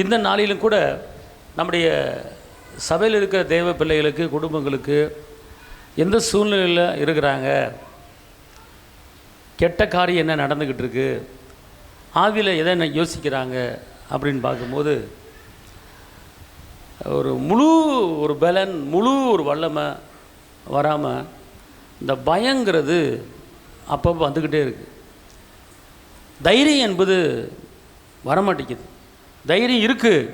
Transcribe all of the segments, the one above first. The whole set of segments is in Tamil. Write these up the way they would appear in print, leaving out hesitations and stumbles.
இந்த நாளிலும் கூட நம்முடைய சபையில் இருக்கிற தேவ பிள்ளைகளுக்கு, குடும்பங்களுக்கு எந்த சூழ்நிலையில் இருக்கிறாங்க, கெட்ட காரியம் என்ன நடந்துக்கிட்டு இருக்கு, ஆவியில் எதை என்ன யோசிக்கிறாங்க அப்படின்னு பார்க்கும்போது ஒரு பலன், ஒரு வல்லமை வராமல் இந்த பயங்கிறது அப்பப்போ வந்துக்கிட்டே இருக்குது. தைரியம் என்பது வரமாட்டேங்குது. தைரியம் இருக்குது,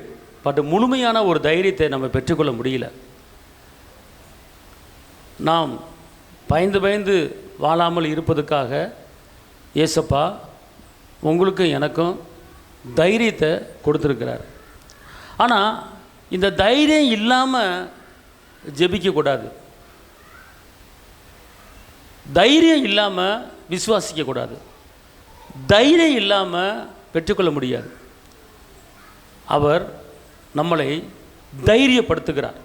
பட் முழுமையான ஒரு தைரியத்தை நம்ம பெற்றுக்கொள்ள முடியல. நாம் பயந்து வாழாமல் இருப்பதுக்காக ஏசப்பா உங்களுக்கும் எனக்கும் தைரியத்தை கொடுத்துருக்கிறார். ஆனால் இந்த தைரியம் இல்லாமல் ஜெபிக்கக்கூடாது, தைரியம் இல்லாமல் விசுவாசிக்கக்கூடாது, தைரியம் இல்லாமல் பெற்றுக்கொள்ள முடியாது. அவர் நம்மளை தைரியப்படுத்துகிறார்.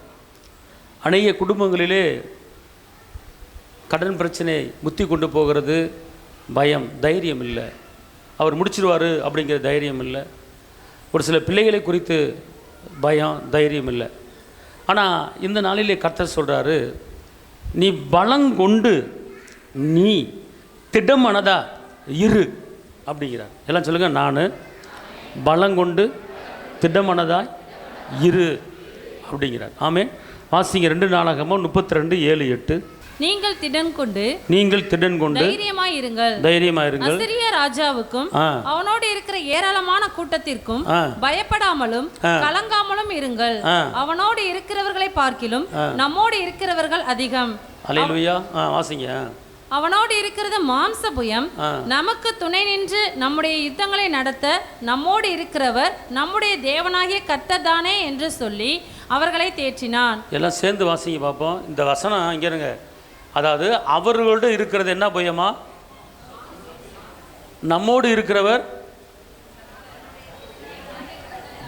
அநேக குடும்பங்களிலே கடன் பிரச்சனை முத்தி கொண்டு போகிறது பயம், தைரியம் இல்லை. அவர் முடிச்சிடுவார் அப்படிங்கிற தைரியம் இல்லை. ஒரு சில பிள்ளைகளை குறித்து பயம், தைரியம் இல்லை. ஆனால் இந்த நாளிலே கர்த்தர் சொல்கிறாரு, நீ பலங்கொண்டு நீ திடமனதா இரு அப்படிங்கிறார். எல்லாம் சொல்லுங்கள், நான் பலங்கொண்டு திடமனதாய் இரு அப்படிங்கிறார். ஆமென். வாசிங்க 2 நாளாகமம் 32:7-8. நீங்கள் திடன் கொண்டு தைரியமாயிருங்கள். அசிரிய ராஜாவுக்கும் அவனோடு இருக்கிற ஏராளமான கூட்டத்திற்கும் பயப்படாமலும் கலங்காமலும் இருங்கள். அவனோடு இருக்கிறவர்களை பார்க்கிலும் நம்மோடு இருக்கிறவர்கள் அதிகம். அல்லேலூயா. வாசிங்க. அவனோடு இருக்கிறது மாம்ச புயம், நமக்கு துணை நின்று நம்முடைய யுத்தங்களை நடத்த நம்மோடு இருக்கிறவர் நம்முடைய தேவனாகிய கர்த்தர் தானே என்று சொல்லி அவர்களை தேற்றினான். எல்லாம் சேர்ந்து வாசிங்க பார்ப்போம். இந்த வசனம் இங்க இருங்க. அதாவது அவர்களோடு இருக்கிறது என்ன புயமா? நம்மோடு இருக்கிறவர்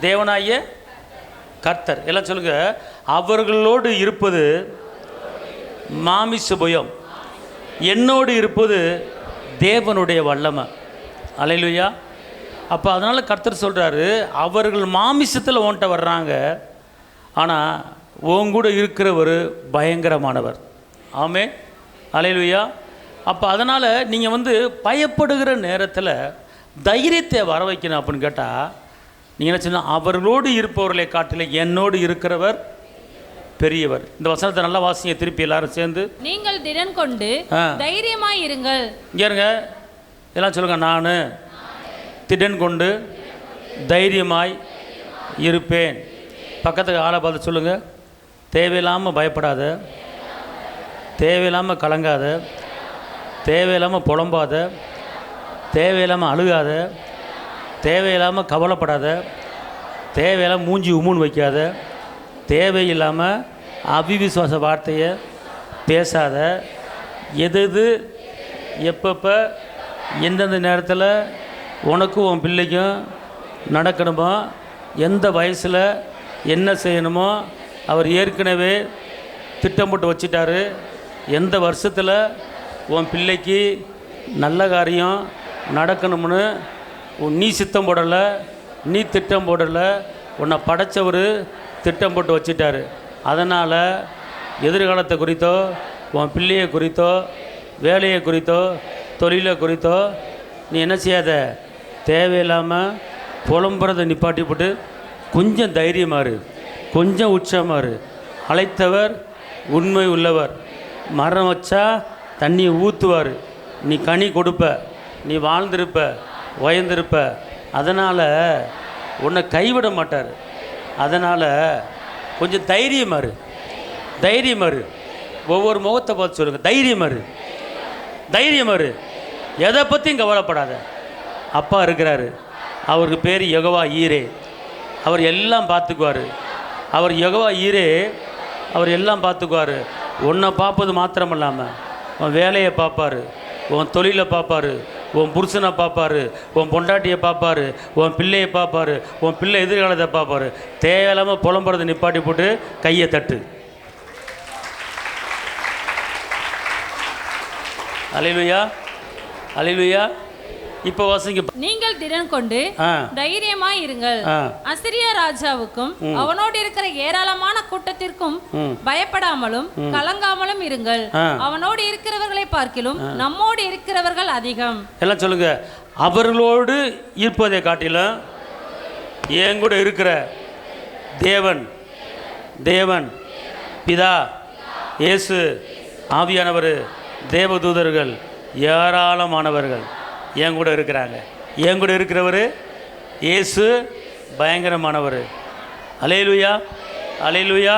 தேவனாகிய கர்த்தர். எல்லாம் சொல்லுங்க, அவர்களோடு இருப்பது மாமிச புயம், என்னோடு இருப்பது தேவனுடைய வல்லமை. அல்லேலூயா. அப்போ அதனால் கர்த்தர் சொல்கிறாரு, அவர்கள் மாமிசத்தில் உன்கிட்ட வர்றாங்க, ஆனால் உங்கூட இருக்கிறவர் பயங்கரமானவர். ஆமே. அல்லேலூயா. அப்போ அதனால் நீங்கள் பயப்படுகிற நேரத்தில் தைரியத்தை வர வைக்கணும் அப்படின்னு கேட்டால் நீங்கள் என்ன சொன்னால், அவர்களோடு இருப்பவர்களை காட்டில என்னோடு இருக்கிறவர் பெரியவர். இந்த வசனத்தை நல்லா வாசிங்க திருப்பி எல்லாரும் சேர்ந்து. நீங்கள் திடன் கொண்டு தைரியமாய் இருங்கள். இங்கே இருங்க, எல்லாம் சொல்லுங்க, நான் திடன் கொண்டு தைரியமாய் இருப்பேன். பக்கத்துக்கு ஆளை பார்த்து சொல்லுங்க, தேவையில்லாமல் பயப்படாத, தேவையில்லாமல் கலங்காத, தேவையில்லாமல் புலம்பாத, தேவையில்லாமல் அழுகாத, தேவையில்லாமல் கவலைப்படாத, தேவையில்லாமல் மூஞ்சி உம்முன்னு வைக்காத, தேவையில்லாமல் அவிவிசுவாச வார்த்தையை பேசாத. எது எப்பப்போ எந்தெந்த நேரத்தில் உனக்கும் உன் பிள்ளைக்கும் நடக்கணுமோ, எந்த வயசில் என்ன செய்யணுமோ அவர் ஏற்கனவே திட்டம் போட்டு வச்சிட்டாரு. எந்த வருஷத்தில் உன் பிள்ளைக்கு நல்ல காரியம் நடக்கணும்னு நீ சித்தம் போடலை, நீ திட்டம் போடலை, உன்னை படைத்தவர் திட்டம் போட்டு வச்சிட்டாரு. அதனால் எதிர்காலத்தை குறித்தோ, உன் பிள்ளையை குறித்தோ, வேலையை குறித்தோ, தொழிலை குறித்தோ நீ என்ன செய்யாத, தேவையில்லாமல் புலம்புறதை நிப்பாட்டி போட்டு கொஞ்சம் தைரியமாக இரு, கொஞ்சம் உற்சாகமாக இரு. அழைத்தவர் உண்மை உள்ளவர், மரம் வச்சா தண்ணியை ஊற்றுவார், நீ கனி கொடுப்ப, நீ வாழ்ந்திருப்ப, உயர்ந்திருப்ப. அதனால் உன்னை கைவிட மாட்டார். அதனால் கொஞ்சம் தைரியமாக இரு, தைரியமாக இரு. ஒவ்வொரு முகத்தை பார்த்து சொல்லுங்கள், தைரியமாக இரு, தைரியமாக இரு. எதை பற்றியும் கவலைப்படாத. அப்பா இருக்கிறாரு, அவருக்கு பேர் யெகோவா ஈரே. அவர் எல்லாம் பார்த்துக்குவார். அவர் யெகோவா ஈரே, அவர் எல்லாம் பார்த்துக்குவார். உன்னை பார்ப்பது மாத்திரம் இல்லாமல் உன் வேலையை பார்ப்பார், உன் தொழிலை பார்ப்பார், உன் புருஷனை பார்ப்பார், உன் பொண்டாட்டியை பார்ப்பார், உன் பிள்ளையை பார்ப்பார், உன் பிள்ளை எதிர்காலத்தை பார்ப்பார். தேவையில்லாமல் புலம்புறதை நிப்பாட்டி போட்டு கையை தட்டு. அல்லேலூயா, அல்லேலூயா. இப்போ வாசிங்க. நீங்கள் திடன் கொண்டு தைரியமாய் இருங்கள். அசிரிய ராஜாவுக்கும் அவனோடு இருக்கிற ஏராளமான கூட்டத்திற்கும் பயப்படாமலும் கலங்காமலும் இருங்கள். அவனோடு இருக்கிறவர்களை பார்க்கிலும் நம்மோடு இருக்கிறவர்கள் அதிகம். எல்லாம் சொல்லுங்க. அவர்களோடு இருப்பதை காட்டிலும் என் கூட இருக்கிற தேவன், தேவன் பிதா, இயேசு, ஆவியானவர், தேவதூதர்கள் ஏராளமானவர்கள் என் கூட இருக்கிறாங்க. என் கூட இருக்கிறவர் இயேசு பயங்கரமானவர். அல்லேலூயா, அல்லேலூயா.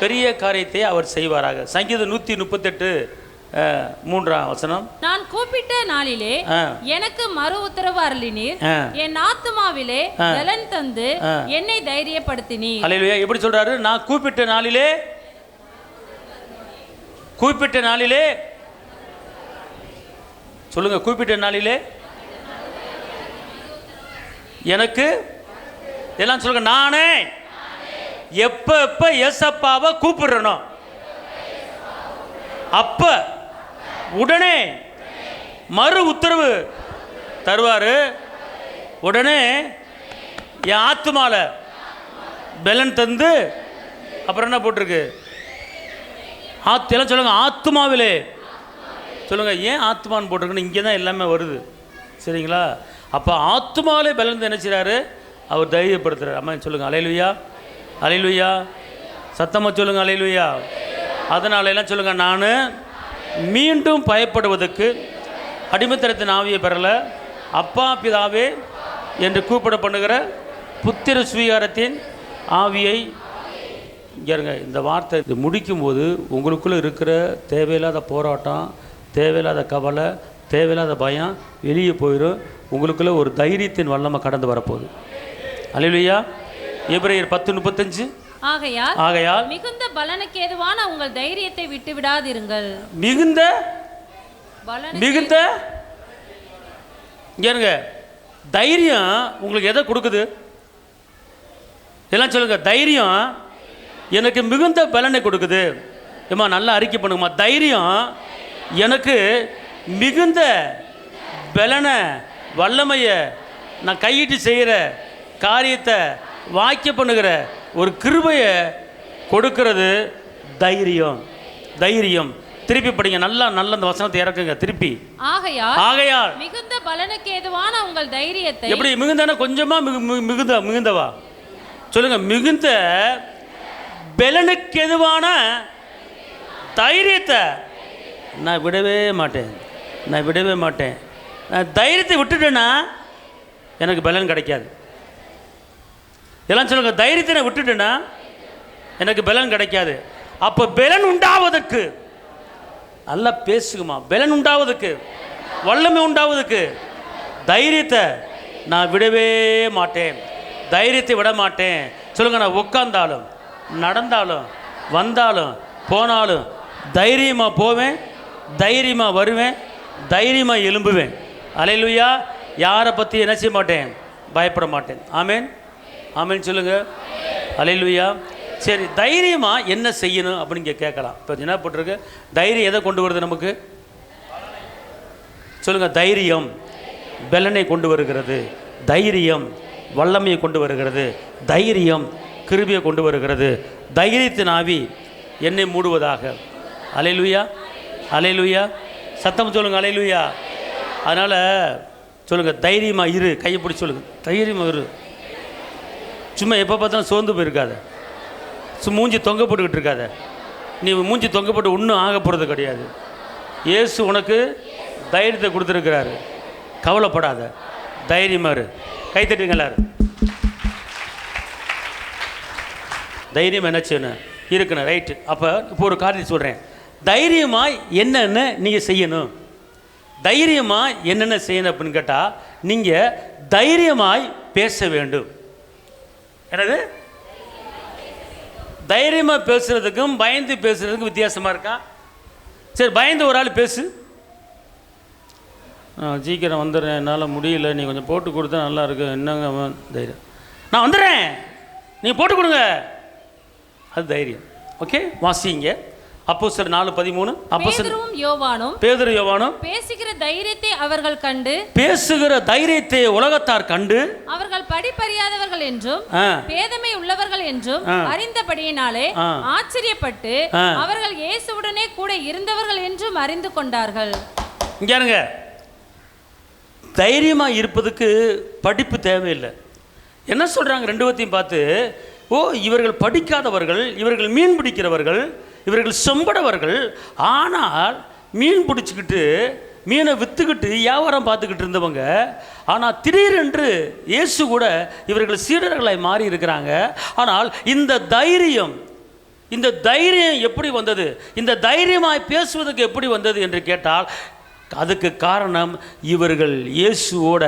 பெரிய காரியத்தை அவர் செய்வாராக. சங்கீதம் 138:3 நான் கூப்பிட்ட நாளிலே எனக்கு மறு உத்தரவு அருளினீர், என் ஆத்துமாவிலே பலன் தந்து என்னை தைரியப்படுத்தினீர். அல்லேலூயா. எப்படி சொல்றாரு? நான் கூப்பிட்ட நாளிலே, கூப்பிட்ட நாளிலே சொல்லுங்க, கூப்பிட்ட நாளிலே எனக்கு எல்லாம் சொல்லுங்க. நானே எப்ப எப்ப ஏசப்பாவை கூப்பிடுறனோ அப்ப உடனே மறு உத்தரவு தருவாரு. உடனே என் ஆத்துமால பலன் தந்து, அப்புறம் என்ன போட்டிருக்கு? எல்லாம் சொல்லுங்க, ஆத்துமாவிலே சொல்லுங்க. ஏன் ஆத்மான்னு போட்டிருக்குன்னு இங்கே தான் எல்லாமே வருது, சரிங்களா? அப்போ ஆத்மாவிலே பலன் என்ன செய்கிறாரு? அவர் தைரியப்படுத்துகிறார். அம்மா சொல்லுங்கள் அல்லேலூயா, அல்லேலூயா. சத்தமாக சொல்லுங்கள் அல்லேலூயா. அதனால எல்லாம் சொல்லுங்கள், நான் மீண்டும் பயப்படுவதற்கு அடிமைத்தனத்தின் ஆவியை பெறலை, அப்பா பிதாவே என்று கூப்பிட பண்ணுகிற புத்திர சுவீகாரத்தின் ஆவியை இங்க இந்த வார்த்தை இது முடிக்கும்போது உங்களுக்குள்ளே இருக்கிற தேவையில்லாத போராட்டம், தேவையில்லாத கவலை, தேவையில்லாத பயம் வெளியே போயிடும். உங்களுக்குள்ளே ஒரு தைரியத்தின் வல்லமை கடந்து வரப்போகுது. அல்லேலூயா. எபிரேயர் 10:35 ஆகையால் மிகுந்த பலனுக்கு ஏதுவான உங்கள் தைரியத்தை விட்டு விடாதிருங்கள். மிகுந்த இங்க தைரியம் உங்களுக்கு எதை கொடுக்குது? எல்லாம் சொல்லுங்க. தைரியம் எனக்கு மிகுந்த பலனை கொடுக்குது. ஏமா நல்லா அறிக்கை பண்ணுங்கம்மா. தைரியம் எனக்கு மிகுந்த பலனை, வல்லமையை, நான் கையிட்டு செய்கிற காரியத்தை வாக்கிய பண்ணுகிற ஒரு கிருபையை கொடுக்கிறது தைரியம். தைரியம். திருப்பி படிங்க. நல்லா அந்த வசனத்தை இறக்குங்க திருப்பி. ஆகையால் மிகுந்த பலனுக்கு ஏதுவான உங்கள் தைரியத்தை. எப்படி மிகுந்தனா? கொஞ்சமா மிகுந்தவா சொல்லுங்க. மிகுந்த பலனுக்கு எதுவான தைரியத்தை நான் விடவே மாட்டேன். நான் தைரியத்தை விட்டுட்டேன்னா எனக்கு பலன் கிடைக்காது. எல்லாம் சொல்லுங்க. தைரியத்தை நான் விட்டுட்டேன்னா எனக்கு பலன் கிடைக்காது. அப்போ பலன் உண்டாவதற்கு, நல்லா பேசுக்குமா, பலன் உண்டாவதுக்கு, வல்லமை உண்டாவதுக்கு தைரியத்தை நான் விடவே மாட்டேன். தைரியத்தை விட மாட்டேன். சொல்லுங்க. நான் உட்கார்ந்தாலும், நடந்தாலும், வந்தாலும், போனாலும் தைரியமாக போவேன், தைரியமாக வருவேன், தைரியமாக எழும்புவேன். அல்லேலூயா. யாரை பற்றி என்ன செய்ய மாட்டேன்? பயப்பட மாட்டேன். ஆமேன், ஆமேன் சொல்லுங்க. அல்லேலூயா. சரி, தைரியமாக என்ன செய்யணும் அப்படின்னு கேட்கலாம். இப்போ என்ன போட்டிருக்கு? தைரியம் எதை கொண்டு வருது நமக்கு? சொல்லுங்கள். தைரியம் பலனை கொண்டு வருகிறது. தைரியம் வல்லமையை கொண்டு வருகிறது. தைரியம் கிருபையை கொண்டு வருகிறது. தைரியத்தின் ஆவி என்னை மூடுவதாக. அல்லேலூயா, அல்லேலூயா. சத்தம் சொல்லுங்கள். அல்லேலூயா. அதனால் சொல்லுங்கள், தைரியமாக இரு. கையை பிடிச்சி சொல்லுங்கள், தைரியமாக இரு. சும்மா எப்போ பார்த்தாலும் சோர்ந்து போயிருக்காத. மூஞ்சி தொங்க போட்டுக்கிட்டு இருக்காத. நீ மூஞ்சி தொங்க போட்டு ஒன்றும் ஆக போகிறது கிடையாது. இயேசு உனக்கு தைரியத்தை கொடுத்துருக்கிறாரு. கவலைப்படாத, தைரியமாக இரு. கைத்தட்டுங்க எல்லாரும். தைரியம் என்ன செய்யணும்? இருக்கணும். ரைட்டு. அப்போ இப்போ ஒரு காரியத்தை சொல்கிறேன். தைரியமாக என்னென்ன நீங்கள் செய்யணும்? தைரியமாக என்னென்ன செய்யணும் அப்படின்னு கேட்டால், நீங்கள் தைரியமாய் பேச வேண்டும். என்னது? தைரியமாக பேசுகிறதுக்கும் பயந்து பேசுகிறதுக்கும் வித்தியாசமாக இருக்கா? சரி, பயந்து ஒரு ஆள் பேசு. சீக்கிரம் வந்துடுறேன், என்னால் முடியல, நீ கொஞ்சம் போட்டு கொடுத்தா நல்லா இருக்கு. என்னங்க தைரியம்? நான் வந்துடுறேன், நீங்கள் போட்டு கொடுங்க. அது தைரியம். ஓகே, வாசிங்க. அப்போஸ்தலர் 4:13. பேதுருவும் யோவானும் பேதுரு யோவானும் பேசுகிற தைரியத்தை அவர்கள் கண்டு, பேசுகிற தைரியத்தை உலகத்தார் கண்டு, அவர்கள் படிப்பறியாதவர்கள் என்றும் பேதமை உள்ளவர்கள் என்றும் அறிந்தபடியினாலே ஆச்சரியப்பட்டு அவர்கள் இயேசுவுடனே கூட இருந்தவர்கள் என்றும் அறிந்து கொண்டார்கள். இங்க தைரியமா இருப்பதுக்கு படிப்பு தேவையில்லை. என்ன சொல்றாங்க? 2 பார்த்து, ஓ இவர்கள் படிக்காதவர்கள், இவர்கள் மீன் பிடிக்கிறவர்கள், இவர்கள் செம்படவர்கள், ஆனால் மீன் பிடிச்சிக்கிட்டு மீனை விற்றுக்கிட்டு வியாபாரம் பார்த்துக்கிட்டு இருந்தவங்க, ஆனால் திடீரென்று இயேசு கூட இவர்கள் சீடர்களாய் மாறி இருக்கிறாங்க. ஆனால் இந்த தைரியம் எப்படி வந்தது? இந்த தைரியமாய் பேசுவதற்கு எப்படி வந்தது என்று கேட்டால், அதுக்கு காரணம் இவர்கள் இயேசுவோட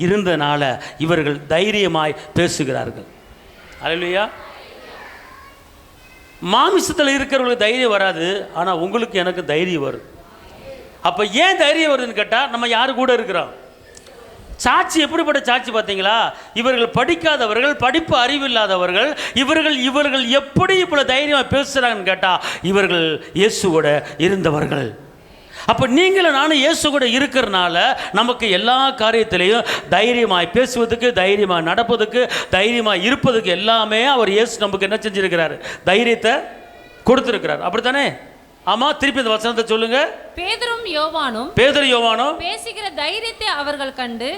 இருந்தனால இவர்கள் தைரியமாய் பேசுகிறார்கள். அல்லேலூயா. மாமிசத்தில் இருக்கிறவங்களுக்கு தைரியம் வராது, ஆனால் உங்களுக்கு எனக்கு தைரியம் வரும். அப்போ ஏன் தைரியம் வருதுன்னு கேட்டால், நம்ம யாரு கூட இருக்கிறோம்? சாட்சி எப்படிப்பட்ட சாட்சி பார்த்தீங்களா? இவர்கள் படிக்காதவர்கள், படிப்பு அறிவில்லாதவர்கள், இவர்கள் எப்படி இப்போ தைரியமாக பேசுகிறாங்கன்னு கேட்டால், இவர்கள் இயேசுவோட இருந்தவர்கள். அப்போ நீங்களும் நானும் இயேசு கூட இருக்கிறனால நமக்கு எல்லா காரியத்திலையும் தைரியமாய் பேசுவதுக்கு, தைரியமாக நடப்பதுக்கு, தைரியமாக இருப்பதுக்கு எல்லாமே அவர் இயேசு நமக்கு என்ன செஞ்சிருக்கிறார்? தைரியத்தை கொடுத்துருக்கிறார். அப்படித்தானே? ஆமா. திருப்பி இந்த வசனத்தை சொல்லுங்க. பேதுரு யோவானும் பேசுகிற தைரியத்தை அவர்கள் கண்டு,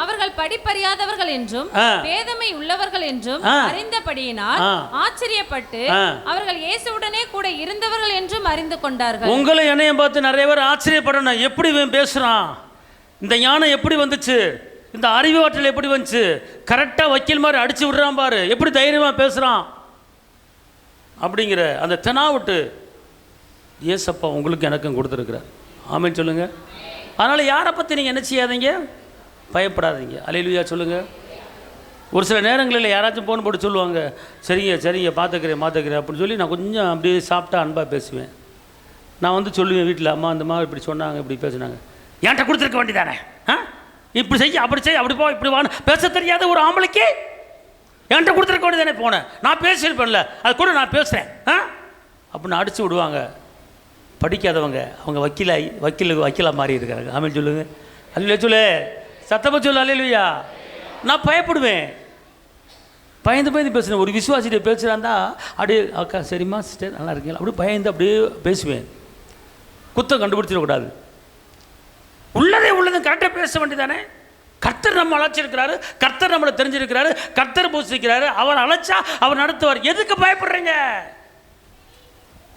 அவர்கள் படிப்பறியாதவர்கள் என்றும் பேதமை உள்ளவர்கள் என்றும் அறிந்தபடியினால் ஆச்சரியப்பட்டு அவர்கள் இயேசுவுடனே கூட இருந்தவர்கள் என்றும் அறிந்து கொண்டார்கள். உங்களை என்னையும் பார்த்து நிறைய பேர் ஆச்சரியப்படணும். எப்படி பேசுறான்? இந்த ஞானம் எப்படி வந்துச்சு? இந்த அறிவாற்றல் எப்படி வந்துச்சு? கரெக்டா வக்கீல் மாதிரி அடிச்சு விடுறான் பாரு, எப்படி தைரியமா பேசுறான் அப்படிங்கிற அந்த தெனாவட்டு ஏசப்பா உங்களுக்கு எனக்கும் கொடுத்துருக்குறார். ஆமென் சொல்லுங்க. அதனால் யாரை பற்றி நீங்கள் என்ன செய்யாதீங்க? பயப்படாதீங்க. அல்லேலூயா சொல்லுங்க. ஒரு சில நேரங்களில் யாராச்சும் ஃபோன் போட்டு சொல்லுவாங்க, சரிங்க பார்த்துக்கிறேன் அப்படின்னு சொல்லி நான் கொஞ்சம் அப்படியே சாப்பிட்டா அன்பாக பேசுவேன். நான் சொல்லுவேன் வீட்டில், அம்மா அந்த மாதிரி இப்படி சொன்னாங்க, இப்படி பேசுனாங்க, என்கிட்ட கொடுத்துருக்க வேண்டியதானே, இப்படி செய்ய அப்படி போ இப்படி வான்னு பேச தெரியாத ஒரு ஆம்பளைக்கு என்கிட்ட கொடுத்துருக்க வேண்டியதானே. போனேன், நான் பேசியிருப்பேன்ல, அது கூட நான் பேசுகிறேன் அப்படின்னு அடித்து விடுவாங்க. படிக்காதவங்க அவங்க வக்கீலாக மாறி இருக்காங்க. ஆமென் சொல்லுங்க. அல்லேலூயா சொல்லு, சத்தமாக சொல்லு அல்லேலூயா. நான் பயப்படுவேன், பயந்து பேசுவேன். ஒரு விசுவாசிட்ட பேசுகிறாந்தா அப்படியே, அக்கா சரிம்மா சிஸ்டர் நல்லா இருக்கீங்களா அப்படி பயந்து அப்படியே பேசுவேன். குத்தம் கண்டுபிடிச்சிடக்கூடாது. உள்ளதை கரெக்டாக பேச வேண்டியதானே. கர்த்தர் நம்ம அழைச்சிருக்கிறாரு, கர்த்தர் நம்மளை தெரிஞ்சிருக்கிறாரு, கர்த்தர் பூசிக்கிறாரு, அவர் அழைச்சா அவர் நடத்துவார். எதுக்கு பயப்படுறீங்க?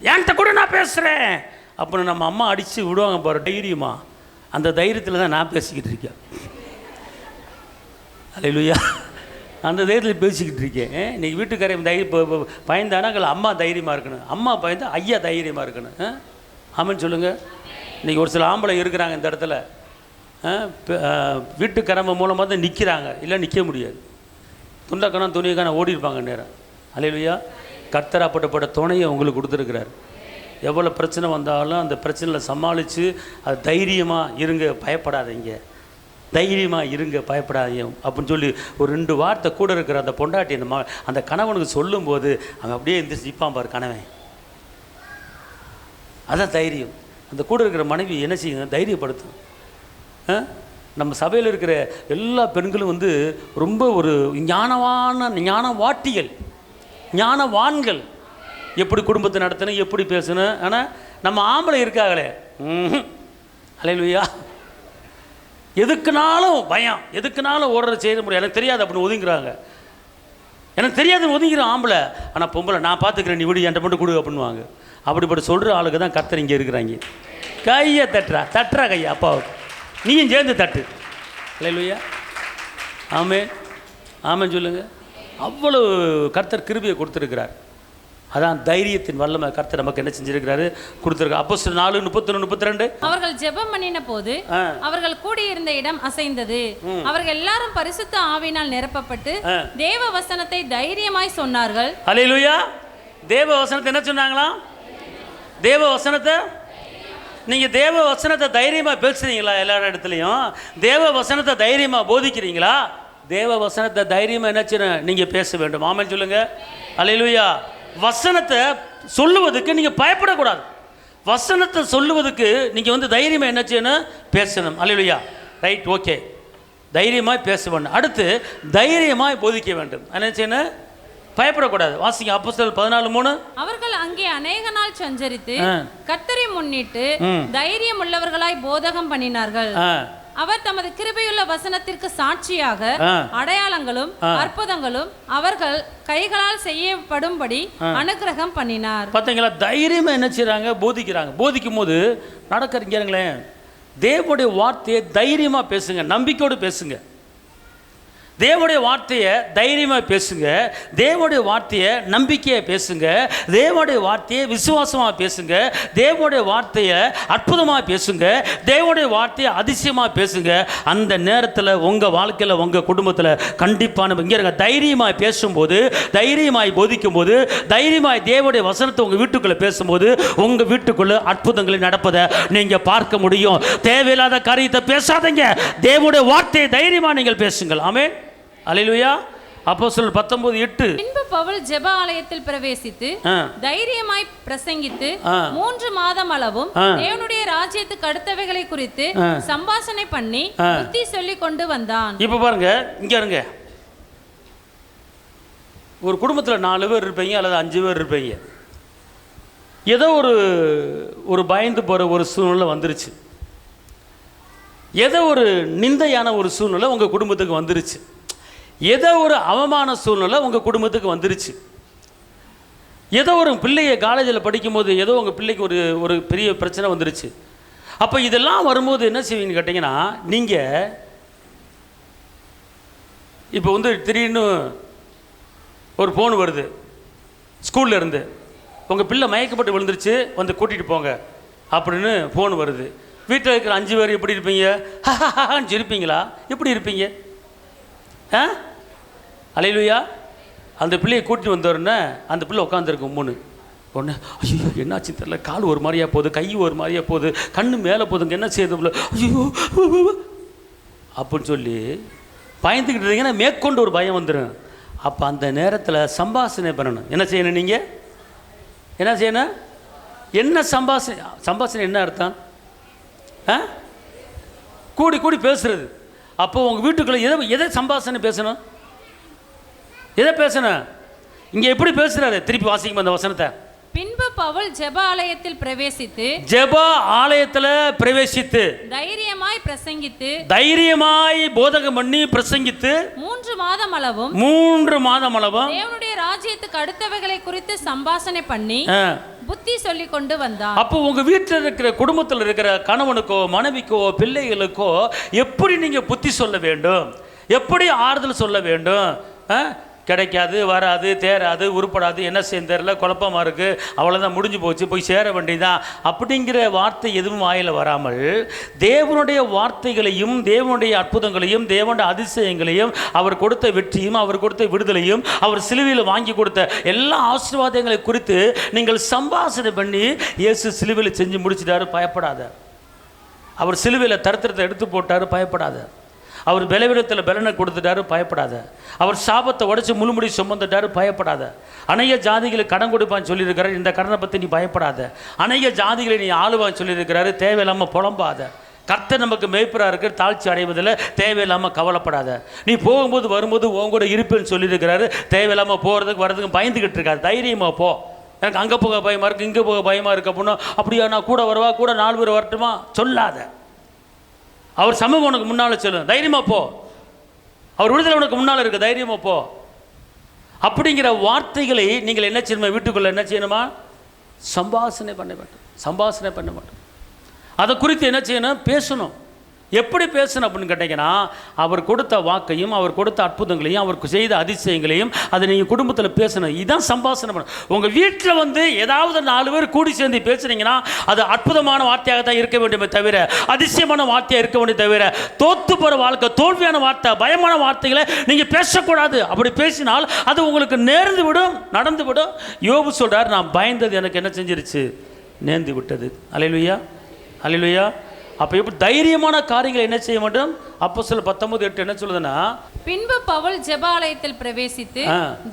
என்கிட்ட கூட நான் பேசுகிறேன் அப்படின்னு நம்ம அம்மா அடித்து விடுவாங்க பாரு, தைரியமா. அந்த தைரியத்தில் தான் நான் பேசிக்கிட்டு இருக்கேன். அல்லேலூயா. அந்த தைரியத்தில் பேசிக்கிட்டு இருக்கேன். இன்றைக்கி வீட்டுக்காரையும் பயந்தானா அம்மா தைரியமாக இருக்கணும், அம்மா பயந்தா ஐயா தைரியமாக இருக்கணும். ஆமென் சொல்லுங்கள். இன்றைக்கி ஒரு சில ஆம்பளை இருக்கிறாங்க இந்த இடத்துல, வீட்டுக்கரம்பு மூலமாக தான் நிற்கிறாங்க, இல்லை நிற்க முடியாது. துண்டக்கணம் துணியக்கான ஓடி இருப்பாங்க நேரம். அல்லேலூயா. கர்த்தராப்பட்ட துணையை உங்களுக்கு கொடுத்துருக்கிறார். எவ்வளோ பிரச்சனை வந்தாலும் அந்த பிரச்சனையில் சமாளித்து அது தைரியமாக இருங்க, பயப்படாதீங்க, தைரியமாக இருங்க, பயப்படாதீங்க அப்படின்னு சொல்லி ஒரு 2 வார்த்தை கூட இருக்கிற அந்த பொண்டாட்டி அந்த கணவனுக்கு சொல்லும்போது அவன் அப்படியே எந்திரிச்சு நிற்பான் பாரு கணவன். அதான் தைரியம். அந்த கூட இருக்கிற மனைவி என்ன செய்யுங்க? தைரியப்படுத்தும். நம்ம சபையில் இருக்கிற எல்லா பெண்களும் ரொம்ப ஒரு ஞானவாட்டிகள், ஞானவான்கள். எப்படி குடும்பத்தை நடத்தணும், எப்படி பேசணும். ஆனால் நம்ம ஆம்பளை இருக்காங்களே, அல்லேலூயா, எதுக்குனாலும் பயம், எதுக்குனாலும் ஓடுற செய்ய முடியும், எனக்கு தெரியாது அப்படின்னு ஒதுங்குறாங்க. எனக்கு தெரியாதுன்னு ஒதுங்கிறோம் ஆம்பளை. ஆனால் பொம்பளை நான் பார்த்துக்கிறேன், நீ விடு, என்கிட்ட மட்டும் கொடு அப்படின்வாங்க. அப்படிப்பட்ட சொல்கிற ஆளுக்கு தான் கர்த்தர் இங்கே இருக்கிறாங்க. கையை தட்டுறா கையை அப்பாவுக்கு, நீயும் சேர்ந்து தட்டு. அல்லேலூயா. ஆமென் ஆமென் சொல்லுங்கள். அவ்வளவு கர்த்தர் கிருபையை கொடுத்துருக்கிறார். அதான் தைரியத்தின் வல்லமை கர்த்தர் நமக்கு என்ன செஞ்சிருக்கிறாரு, கொடுத்துருக்காரு. அப்போஸ்தலர் 4:31-32. அவர்கள் ஜெபம் பண்ணின போது அவர்கள் கூடியிருந்த இடம் அசைந்தது. அவர்கள் எல்லாரும் பரிசுத்த ஆவியினால் நிரப்பப்பட்டு தேவ வசனத்தை தைரியமாய் சொன்னார்கள். அல்லேலூயா. தேவ வசனத்தை என்ன சொன்னாங்களா? தேவ வசனத்தை நீங்கள் தேவ வசனத்தை தைரியமாக பேசுகிறீங்களா? எல்லா இடத்துலையும் தேவ வசனத்தை தைரியமாக போதிக்கிறீங்களா? தேவ வசனத்தை தைரியமாக என்ன செய்யணும்? நீங்கள் பேச வேண்டும். ஆமென் சொல்லுங்கள். அல்லேலூயா. வசனத்தை சொல்லுவதுக்கு நீங்கள் பயப்படக்கூடாது. வசனத்தை சொல்லுவதுக்கு நீங்கள் வந்து தைரியமாக என்ன செய்யணும்? பேசணும். அல்லேலூயா. Right, okay. தைரியமாய் பேச வேண்டும். அடுத்து தைரியமாய் போதிக்க வேண்டும். என்ன செய்யணும்? பயப்படக்கூடாது. வாசிங்க அப்போஸ்தலர் 14:3. அவர்கள் அங்கே அநேக நாள் சஞ்சரித்து கர்த்தரை முன்னிட்டு தைரியம் உள்ளவர்களாய் போதகம் பண்ணினார்கள். அவர் தமது கிருபையுள்ள வசனத்திற்கு சாட்சியாக அடையாளங்களும் அற்புதங்களும் அவர்கள் கைகளால் செய்யப்படும்படி அனுக்கிரகம் பண்ணினார். பார்த்தீங்களா? தைரியமா என்ன செய்றாங்க? போதிக்கிறாங்க. போதிக்கும் போது நடக்கிறீங்களேன், தேவனுடைய வார்த்தையை தைரியமா பேசுங்க, நம்பிக்கையோடு பேசுங்க. தேவனுடைய வார்த்தையை தைரியமாக பேசுங்க. தேவனுடைய வார்த்தையை நம்பிக்கையை பேசுங்க. தேவனுடைய வார்த்தையை விசுவாசமாக பேசுங்க. தேவனுடைய வார்த்தையை அற்புதமாக பேசுங்க. தேவனுடைய வார்த்தையை அதிசயமாக பேசுங்க. அந்த நேரத்தில் உங்கள் வாழ்க்கையில் உங்கள் குடும்பத்தில் கண்டிப்பான இங்கே இருங்க. தைரியமாக பேசும்போது, தைரியமாய் போதிக்கும் போது, தைரியமாய் தேவனுடைய வசனத்தை உங்கள் வீட்டுக்குள்ளே பேசும்போது உங்கள் வீட்டுக்குள்ளே அற்புதங்களை நடப்பதை நீங்கள் பார்க்க முடியும். தேவையில்லாத காரியத்தை பேசாதீங்க. தேவனுடைய வார்த்தையை தைரியமாக நீங்கள் பேசுங்கள். ஆமென். அல்லேலூயா. அப்போஸ்தலர் 19:8. பின்பு பவுல் ஜெப ஆலயத்தில் பிரவேசித்து தைரியமாய் பிரசங்கித்து 3 மாதம் அளவும் தேவனுடைய ராஜ்யத்துக்கு அடுத்தவைகளை குறித்து சம்பாஷணை பண்ணி புத்தி சொல்லி கொண்டு வந்தான். இப்போ பாருங்க, இங்க இருங்க. ஒரு குடும்பத்தில் 4 பேர் இருப்பீங்க அல்லது 5 பேர் இருப்பீங்க. ஏதோ ஒரு பயந்து போகிற ஒரு சூழ்நிலை வந்துருச்சு. ஏதோ ஒரு நிந்தையான ஒரு சூழ்நிலை உங்கள் குடும்பத்துக்கு வந்துருச்சு. ஏதோ ஒரு அவமான சூழ்நிலை உங்கள் குடும்பத்துக்கு வந்துருச்சு. ஏதோ ஒரு பிள்ளையை காலேஜில் படிக்கும்போது ஏதோ உங்கள் பிள்ளைக்கு ஒரு பெரிய பிரச்சனை வந்துருச்சு. அப்போ இதெல்லாம் வரும்போது என்ன செய்வீங்கன்னு கேட்டிங்கன்னா, நீங்கள் இப்போ வந்து திடீர்னு ஒரு ஃபோன் வருது ஸ்கூலில் இருந்து, உங்கள் பிள்ளை மயக்கப்பட்டு விழுந்துருச்சு, வந்து கூட்டிகிட்டு போங்க அப்படின்னு ஃபோன் வருது. வீட்டில் இருக்கிற 5 பேர் எப்படி இருப்பீங்க? இருப்பீங்களா? எப்படி இருப்பீங்க? அல்லேலூயா. அந்த பிள்ளையை கூட்டிட்டு வந்தோடனே அந்த பிள்ளை உட்காந்துருக்கும் ஒன்று ஐயோ என்னாச்சுன்னு தெரியல, கால் ஒரு மாதிரியா போகுது, கை ஒரு மாதிரியா போகுது, கண்ணு மேலே போதுங்க, என்ன செய்யுது ஐயோ அப்படின்னு சொல்லி பயந்துக்கிட்டு இருந்தீங்கன்னா மேற்கொண்டு ஒரு பயம் வந்துடும். அப்போ அந்த நேரத்தில் சம்பாஷணை பண்ணணும். என்ன செய்யணும்? நீங்கள் என்ன செய்யணும்? என்ன சம்பாஷணை என்ன அர்த்தம்? கூடி கூடி பேசுறது. அப்போ உங்கள் வீட்டுக்குள்ளே எதை சம்பாஷணை பேசணும்? எதை பேசணும்? இங்கே எப்படி பேசுறாரு? திருப்பி வாசிக்கும் அந்த வசனத்தை. பின்பு பவுல் ஜெப ஆலயத்தில் பிரவேசித்து தைரியமாய் பிரசங்கித்து தைரியமாய் போதகம் பண்ணி பிரசங்கித்து 3 மாதம் அளவும் தேவனுடைய ராஜ்யத்துக்கு அடுத்தவைகளை குறித்து சம்பாஷணை பண்ணி புத்தி சொல்லி கொண்டு வந்தான். அப்போ உங்க வீட்டில் இருக்கிற குடும்பத்தில் இருக்கிற கணவனுக்கோ மனைவிக்கோ பிள்ளைகளுக்கோ எப்படி நீங்க புத்தி சொல்ல வேண்டும், எப்படி ஆறுதல் சொல்ல வேண்டும்? கிடைக்காது, வராது, தேராது, உருப்படாது, என்ன செய்ய தெரியல, குழப்பமாக இருக்குது, அவ்வளோதான், முடிஞ்சு போச்சு, போய் சேர வேண்டியதான் அப்படிங்கிற வார்த்தை எதுவும் வாயில் வராமல் தேவனுடைய வார்த்தைகளையும் தேவனுடைய அற்புதங்களையும் தேவனுடைய அதிசயங்களையும் அவர் கொடுத்த வெற்றியும் அவர் கொடுத்த விடுதலையும் அவர் சிலுவையில் வாங்கி கொடுத்த எல்லா ஆசீர்வாதங்களை குறித்து நீங்கள் சம்பாஷணை பண்ணி இயேசு சிலுவையில் செஞ்சு முடிச்சிட்டாரு, பயப்படாத. அவர் சிலுவையில் தரித்திரத்தை எடுத்து போட்டார், பயப்படாத. அவர் பலவீனத்தில் பலனை கொடுத்துட்டாரு, பயப்படாத. அவர் சாபத்தை உடைச்சு முழுமுடி சுமந்துட்டாரு, பயப்படாத. அநேக ஜாதிகளை கடன் கொடுப்பான்னு சொல்லியிருக்கிறார், இந்த கடனை பற்றி நீ பயப்படாத. அநேக ஜாதிகளை நீ ஆளுவான்னு சொல்லியிருக்கிறாரு, தேவையில்லாமல் புலம்பாத. கர்த்தர் நமக்கு மேய்ப்பராக இருக்கிற தாழ்ச்சி அடைவதில் தேவையில்லாமல் கவலைப்படாத. நீ போகும்போது வரும்போது உங்கூட இருப்பேன்னு சொல்லியிருக்கிறாரு, தேவையில்லாமல் போகிறதுக்கு வர்றதுக்கு பயந்துக்கிட்டு இருக்காது, தைரியமாக போ. எனக்கு அங்கே போக பயமாக இருக்குது, இங்கே போக பயமாக இருக்கு அப்படின்னா, அப்படியா நான் கூட வரவா, கூட 4 பேர் வரட்டுமா சொல்லாத. அவர் சமூகம் உனக்கு முன்னால் சொல்லும், தைரியமாக போ. அவர் விடுதலை உனக்கு முன்னால் இருக்கு, தைரியமாக போ. அப்படிங்கிற வார்த்தைகளை நீங்கள் என்ன செய்யணுமா? வீட்டுக்குள்ளே என்ன செய்யணுமா? சம்பாஷணை பண்ண வேண்டும். அதை குறித்து என்ன செய்யணும்? பேசணும். எப்படி பேசணும் அப்படின்னு கேட்டிங்கன்னா, அவர் கொடுத்த வாக்கையும் அவர் கொடுத்த அற்புதங்களையும் அவர் செய்த அதிசயங்களையும் அதை நீங்கள் குடும்பத்தில் பேசணும். இதுதான் சம்பாஷணை பண்ணணும். உங்கள் வீட்டில் வந்து ஏதாவது 4 பேர் கூடி சேர்ந்து பேசுனீங்கன்னா அது அற்புதமான வார்த்தையாக தான் இருக்க வேண்டுமே தவிர, அதிசயமான வார்த்தையாக இருக்க வேண்டிய தவிர, தோற்று போகிற வாழ்க்கை, தோல்வியான வார்த்தை, பயமான வார்த்தைகளை நீங்கள் பேசக்கூடாது. அப்படி பேசினால் அது உங்களுக்கு நேர்ந்து விடும், நடந்து விடும். யோபு சொல்கிறார், நான் பயந்தது எனக்கு என்ன செஞ்சிருச்சு? நேர்ந்து விட்டது. அல்லேலூயா, அல்லேலூயா. அப்போ எப்படி தைரியமான காரியங்களை என்ன செய்ய வேண்டும்? அப்போஸ்தலர் 19:8 என்ன சொல்லுதுன்னா, பின்பு பவுல் ஜெபாலயத்தில் பிரவேசித்து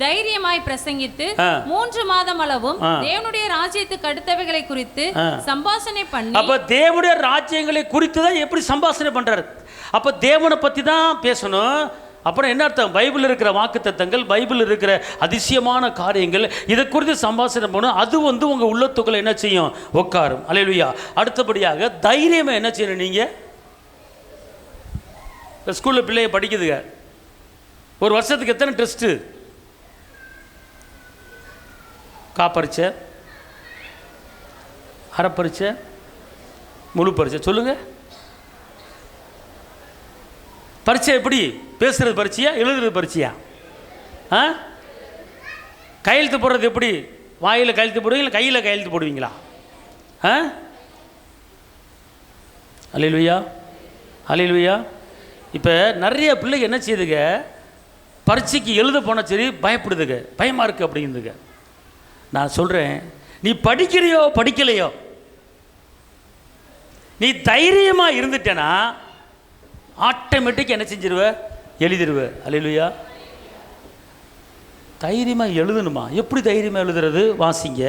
தைரியமாய் பிரசங்கித்து 3 மாதம் அளவும் தேவனுடைய ராஜ்யத்துக்கு அடுத்தவைகளை குறித்து சம்பாஷணை பண்ணி. அப்ப தேவனுடைய ராஜ்யங்களை குறித்து தான் எப்படி சம்பாஷணை பண்றாரு? அப்ப தேவனை பத்தி தான் பேசணும். அப்புறம் என்ன அர்த்தம்? பைபிள் இருக்கிற வாக்குத்தத்தங்கள், பைபிள் இருக்கிற அதிசயமான காரியங்கள், இதை குறித்து சம்பாஷணை பண்ணணும். அது உங்கள் உள்ளத்துக்குள்ள என்ன செய்யும்? உட்காரும். அல்லேலூயா. அடுத்தபடியாக தைரியமாக என்ன செய்யணும்? நீங்கள் ஸ்கூலில் பிள்ளைய படிக்குதுங்க, ஒரு வருஷத்துக்கு எத்தனை டெஸ்ட்டு? காப்பரிச்சை, அரைப்பரிச்சை, முழு பரிச்சை, சொல்லுங்கள். பரீட்சை எப்படி? பேசுறது பரீட்சையா, எழுதுறது பரீட்சையா? கையெழுத்து போடுறது எப்படி? வாயில் கையெழுத்து போடுவீங்களா, கையில் கையெழுத்து போடுவீங்களா? அல்லேலூயா, அல்லேலூயா. இப்போ நிறைய பிள்ளைங்க என்ன செய்யுதுங்க, பரீட்சைக்கு எழுத போனால் சரி பயப்படுதுங்க, பயமாக இருக்குது அப்படிங்குதுங்க. நான் சொல்கிறேன், நீ படிக்கிறியோ படிக்கலையோ, நீ தைரியமாக இருந்துட்டேன்னா ஆட்டோமேட்டிக் என்ன செஞ்சிருவ? எழுதிடுவ. அல்லேலூயா. தைரியமாக எழுதணுமா? எப்படி தைரியமாக எழுதுறது? வாசிங்க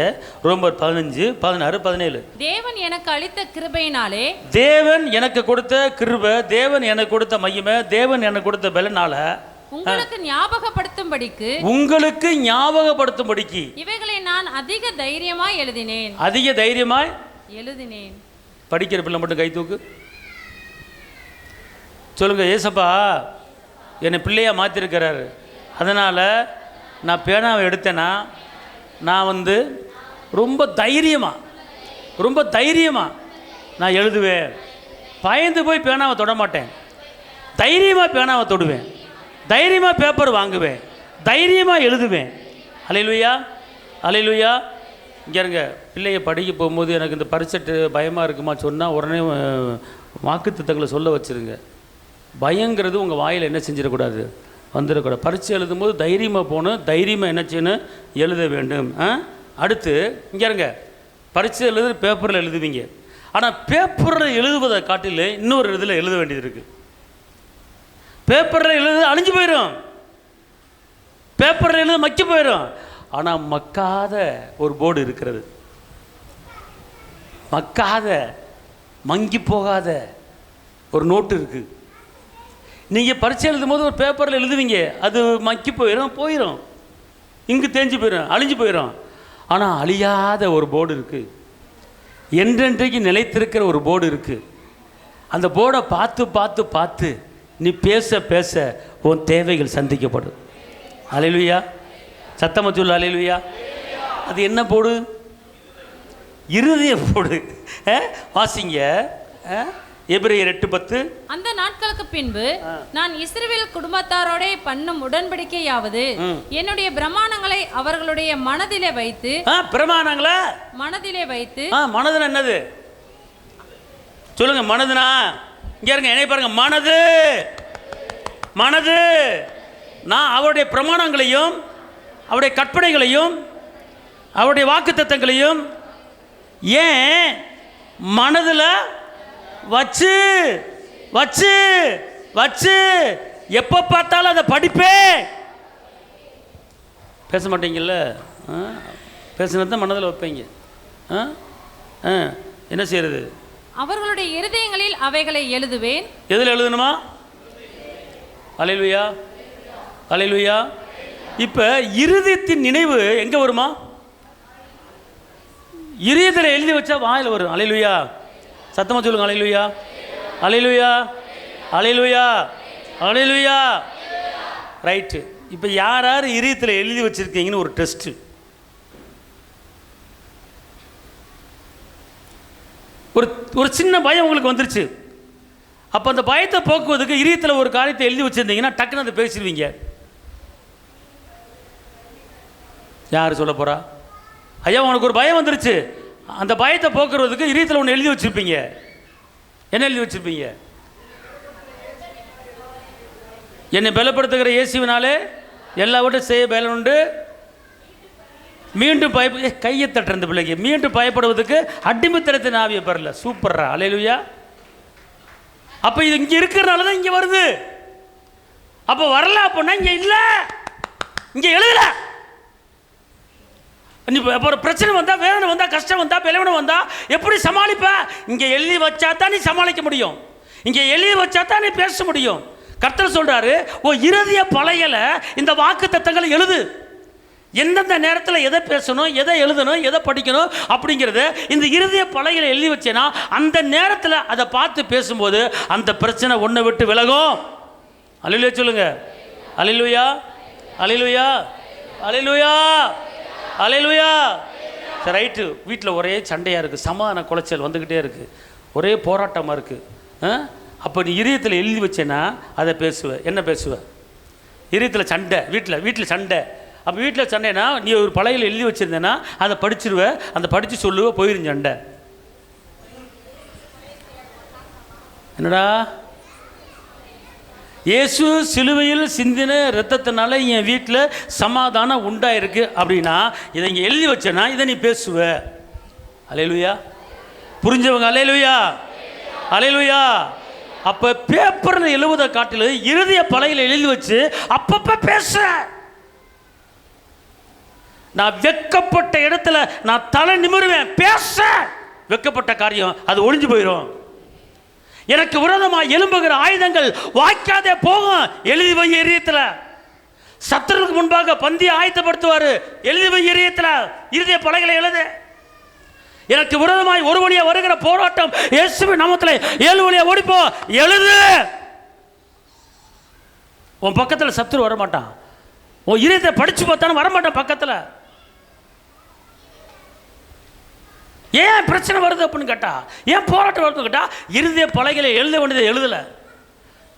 ரோமர் 15, 16, 17. தேவன் எனக்கு அளித்த கிருபையினாலே, தேவன் எனக்கு கொடுத்த கிருபை, தேவன் எனக்கு கொடுத்த மகிமை, தேவன் எனக்கு கொடுத்த பலனால உங்களுக்கு ஞாபகப்படுத்தும்படிக்கு, உங்களுக்கு ஞாபகப்படுத்தும்படிக்கு இவைகளை நான் அதிக தைரியமாய் எழுதினேன். அதிக தைரியமாய் எழுதினேன். படிக்கிற பிள்ளை மட்டும் கை தூக்கு. சொல்லுங்க, ஏசப்பா என்னை பிள்ளையாக மாற்றிருக்கிறாரு, அதனால் நான் பேனாவை எடுத்தேன்னா நான் ரொம்ப தைரியமாக நான் எழுதுவேன். பயந்து போய் பேனாவை தொட மாட்டேன், தைரியமாக பேனாவை தொடுவேன், தைரியமாக பேப்பர் வாங்குவேன், தைரியமாக எழுதுவேன். அல்லேலூயா, அல்லேலூயா. இங்கே இருங்க, பிள்ளைய படிக்க போகும்போது எனக்கு இந்த பரிசட்டு பயமாக இருக்குமா சொன்னால் உடனே வாக்குத்தத்தங்களை சொல்ல வச்சுருங்க. பயங்கிறது உங்கள் வாயில் என்ன செஞ்சிடக்கூடாது? வந்துடக்கூடாது. பரீட்சை எழுதும்போது தைரியமாக போகணும், தைரியமாக என்ன செய்யணும்? எழுத வேண்டும். அடுத்து இங்கே இருங்க, பரீட்சை எழுது பேப்பரில் எழுதுவீங்க. ஆனால் பேப்பரில் எழுதுவதை காட்டில் இன்னொரு இதில் எழுத வேண்டியது இருக்குது. பேப்பரில் எழுத அழிஞ்சு போயிடும், பேப்பரில் எழுத மக்கி போயிடும். ஆனால் மக்காத ஒரு போர்டு இருக்கிறது, மக்காத மங்கி போகாத ஒரு நோட்டு இருக்குது. நீங்கள் பரீட்சை எழுதும் போது ஒரு பேப்பரில் எழுதுவீங்க, அது மக்கி போயிடும், இங்கு தேஞ்சு போயிடும், அழிஞ்சு போயிடும். ஆனால் அழியாத ஒரு போர்டு இருக்குது, என்றென்றைக்கு நிலைத்திருக்கிற ஒரு போர்டு இருக்குது. அந்த போர்டை பார்த்து பார்த்து பார்த்து நீ பேச பேச உன் தேவைகள் சந்திக்கப்படும். அல்லேலூயா. சத்தமா சொல்லு அல்லேலூயா. அது என்ன போடு? இருதய போடு. வாசிங்க எபிரேயர் 8:10. அந்த நாட்களுக்கு பின்பு நான் இஸ்ரவேல் குடும்பத்தாரோட பண்ணும் உடன்படிக்கையாவது என்னுடைய பிரமாணங்களை அவர்களுடைய மனதிலே வைத்து. பிரமாணங்களை மனதிலே வைத்து. மனதுனா என்னது சொல்லுங்க? மனதுனா இங்க இருங்க, என்னை பாருங்க. மனது, மனது. நான் அவருடைய பிரமாணங்களையும் அவருடைய கற்பனைகளையும் அவருடைய வாக்குத்தத்தங்களையும் ஏன் மனதில் வச்சு வச்சு வச்சு எப்போ பார்த்தாலும் அதை படிப்பேன். பேச மாட்டீங்கல்ல, பேசுனது மனதில் வைப்பீங்க. என்ன செய்யறது? அவர்களுடைய இருதயங்களில் அவைகளை எழுதுவேன். எதில் எழுதணுமா? அல்லேலூயா, அல்லேலூயா. இப்போ இருதயத்தின் நினைவு எங்கே வருமா? இருதயத்தில் எழுதி வச்சா வாயில் வரும். அல்லேலூயா. சத்தமாக சொல்லுங்க. அல்லேலூயா, அல்லேலூயா, அல்லேலூயா, அல்லேலூயா. ரைட்டு. இப்போ யார் யார் இதயத்தில் எழுதி வச்சுருக்கீங்கன்னு ஒரு டெஸ்ட்டு. ஒரு சின்ன பயம் உங்களுக்கு வந்துருச்சு. அப்போ அந்த பயத்தை போக்குவதுக்கு இதயத்தில் ஒரு காரியத்தை எழுதி வச்சுருந்தீங்கன்னா டக்குன்னு அதை பேசிடுவீங்க. யார் சொல்ல போகிறா? ஐயா உனக்கு ஒரு பயம் வந்துருச்சு, அந்த பயத்தை போக்குறதுக்கு இதயத்தில் ஒன்று எழுதி வச்சுருப்பீங்க. என்ன எழுதி வச்சுருப்பீங்க? என்னை பலப்படுத்துகிற இயேசுவினாலே எல்லாவற்றையும் செய்ய பலன் உண்டு. மீண்டும் கையை தட்டுற பிள்ளைக்கு மீண்டும் பயப்படுவதற்கு அடிமைத்தனத்தின் ஆவியை பெறல. சூப்பர்ரா. அல்லேலூயா. அப்போ இது இங்கே இருக்கிறனால தான் இங்கே வருது. அப்போ வரல அப்படின்னா இங்கே இல்லை, இங்கே எழுதலை. நீ இப்போ ஒரு பிரச்சனை வந்தால், வேதனை வந்தால், கஷ்டம் வந்தால், பலவீனம் வந்தால் எப்படி சமாளிப்ப? இங்கே எழுதி வச்சா தான் நீ சமாளிக்க முடியும். இங்கே எழுதி வச்சா தான் நீ பேச முடியும். கர்த்தர் சொல்கிறாரு, இருதய பலகையில இந்த வாக்கு தத்தங்களை எழுது. எந்தெந்த நேரத்தில் எதை பேசணும், எதை எழுதணும், எதை படிக்கணும் அப்படிங்கிறத இந்த இருதய பலகையில எழுதி வச்சேன்னா அந்த நேரத்தில் அதை பார்த்து பேசும்போது அந்த பிரச்சனை ஒன்றை விட்டு விலகும். அல்லேலூயா சொல்லுங்க. அல்லேலூயா, அல்லேலூயா, அல்லேலூயா, அல்லேலூயா. சரி, ரைட்டு. வீட்டில் ஒரே சண்டையாக இருக்குது, சமாதான குலைச்சல் வந்துக்கிட்டே இருக்குது, ஒரே போராட்டமாக இருக்குது. அப்போ நீ இதயத்தில் எழுதி வச்சேன்னா அதை பேசுவேன். என்ன பேசுவேன்? இதயத்தில் சண்டை, வீட்டில் சண்டை. அப்போ வீட்டில் சண்டைனா நீ ஒரு பலகையில் எழுதி வச்சுருந்தேன்னா அதை படிச்சிருவேன், அந்த படித்து சொல்லுவேன், போயிரும் சண்டை. என்னடா, இயேசு சிலுவையில் சிந்தின இரத்தத்தினால என் வீட்டில் சமாதானம் உண்டாயிருக்கு அப்படின்னா இதை இங்கே எழுதி வச்சேன்னா இதை நீ பேசுவ. அல்லேலூயா. புரிஞ்சவங்க அல்லேலூயா, அல்லேலூயா. அப்போ பேப்பரில் எழுவதை காட்டிலும் இருதய பலகையில் எழுதி வச்சு அப்பப்போ பேச. நான் வெக்கப்பட்ட இடத்துல நான் தலை நிமிருவேன், பேச. வெக்கப்பட்ட காரியம் அது ஒழிஞ்சு போயிடும். எனக்கு விரோதமாக எழும்புகிற ஆயுதங்கள் வாய்க்காதே போகும். எழுதி வை இதயத்தில். சத்துருக்கு முன்பாக பந்தியை ஆயத்தப்படுத்துவார். எழுதி வை இதயத்தில், இருதய பலகையில எழுது. எனக்கு விரோதமாய் ஒரு வழியா வருகிற போராட்டம் இயேசுவின் நாமத்தில் 7 வழியா ஓடிப்போ, எழுது. உன் பக்கத்தில் சத்துரு வரமாட்டான். உன் இதயத்தை படிச்சு பார்த்தாலும் வரமாட்டான் பக்கத்தில். ஏன் பிரச்சனை வருது அப்படின்னு கேட்டா, ஏன் போராட்டம் வருதுன்னு கேட்டா, இருதய பலகையில எழுத வேண்டியதை எழுதலை.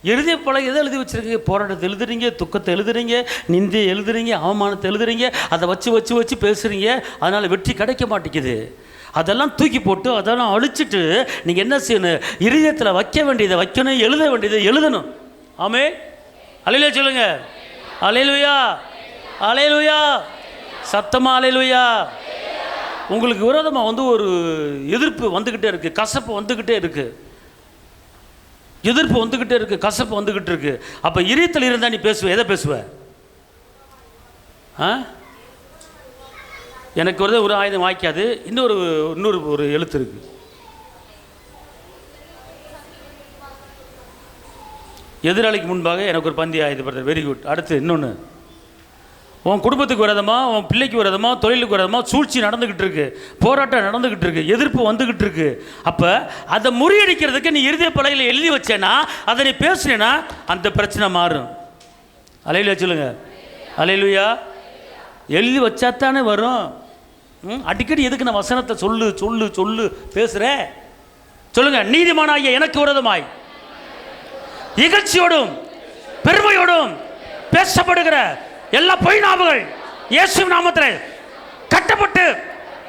இருதய பலகை எதை எழுதி வச்சிருக்கீங்க? போராட்டத்தை எழுதுறீங்க, துக்கத்தை எழுதுறீங்க, நிந்தையை எழுதுறீங்க, அவமானத்தை எழுதுறீங்க, அதை வச்சு பேசுறீங்க. அதனால வெற்றி கிடைக்க மாட்டேங்குது. அதெல்லாம் தூக்கி போட்டு அதெல்லாம் அழிச்சிட்டு நீங்கள் என்ன செய்யணும்? இருதயத்தில் வைக்க வேண்டியதை வைக்கணும், எழுத வேண்டியதை எழுதணும். ஆமே. அல்லேலூயா சொல்லுங்க. அல்லேலூயா, அல்லேலூயா. சத்தமா அல்லேலூயா. உங்களுக்கு விரோதமாக ஒரு எதிர்ப்பு வந்துக்கிட்டே இருக்குது, கசப்பு வந்துக்கிட்டே இருக்குது, எதிர்ப்பு வந்துக்கிட்டே இருக்குது, கசப்பு வந்துக்கிட்டு இருக்கு. அப்போ இதயத்தில் இருந்தால் நீ பேசுவ. எதை பேசுவ? எனக்கு ஒரு ஆயுதம் வாய்க்காது. இன்னொரு ஒரு எழுத்து இருக்கு. எதிராளிக்கு முன்பாக எனக்கு ஒரு பந்தி ஆயுதப்படுறது. Very good. அடுத்து இன்னொன்று, உன் குடும்பத்துக்கு விரோதமாக, உன் பிள்ளைக்கு விரோதமாக, தொழிலுக்கு விரோதமாக சூழ்ச்சி நடந்துக்கிட்டு இருக்கு, போராட்டம் நடந்துக்கிட்டு இருக்கு, எதிர்ப்பு வந்துக்கிட்டு இருக்கு. அப்போ அதை முறியடிக்கிறதுக்கு நீ இருதய பலகையில் எழுதி வச்சேன்னா, அதை நீ பேசுனேன்னா அந்த பிரச்சனை மாறும். அல்லேலூயா சொல்லுங்க. அல்லேலூயா. எழுதி வச்சாத்தானே வரும். அடிக்கடி எதுக்கு நான் வசனத்தை சொல்லு சொல்லு சொல்லு பேசுகிறேன்? சொல்லுங்க. நீதிமானாகிய எனக்கு விரோதமாய் இகழ்ச்சியோடும் பெருமையோடும் பேசப்படுகிற எல்லா பொய் நாவுகள் இயேசு நாமத்தில் கட்டப்பட்டு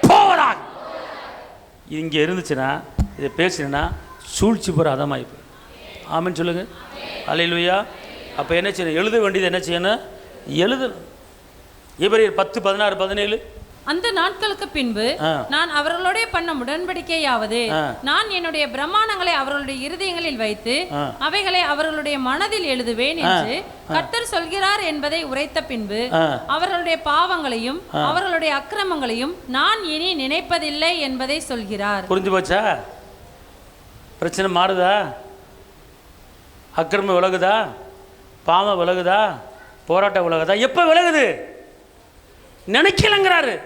போவதாக. இங்கே இருந்துச்சுன்னா, இதை பேசினா சூழ்ச்சி போகிற அதமாயிப்பு. ஆமென் சொல்லுங்க. அல்லேலூயா. அப்போ என்ன செய்யணும்? எழுத வேண்டியது என்ன செய்யணும்? எழுதணும். எபிரேயர் 10:16-17. அந்த நாட்களுக்கு பின்பு நான் அவர்களோட பண்ண உடன்படிக்கையாவது, நான் என்னுடைய பிரமாணங்களை அவர்களுடைய இருதயங்களில் வைத்து அவைகளை அவர்களுடைய மனதில் எழுதுவேன் என்று கர்த்தர் சொல்கிறார் என்பதை உரைத்த பின்பு அவர்களுடைய பாவங்களையும் அவர்களுடைய அக்கிரமங்களையும் நான் இனி நினைப்பதில்லை என்பதை சொல்கிறார். புரிஞ்சு போச்சா? பிரச்சனை மாறுதா? அக்கிரமம் விலகுதா? பாவம் விலகுதா? போராட்டம் விலகுதா? எப்போ விலகுது? நினைக்கலங்கிறாரு.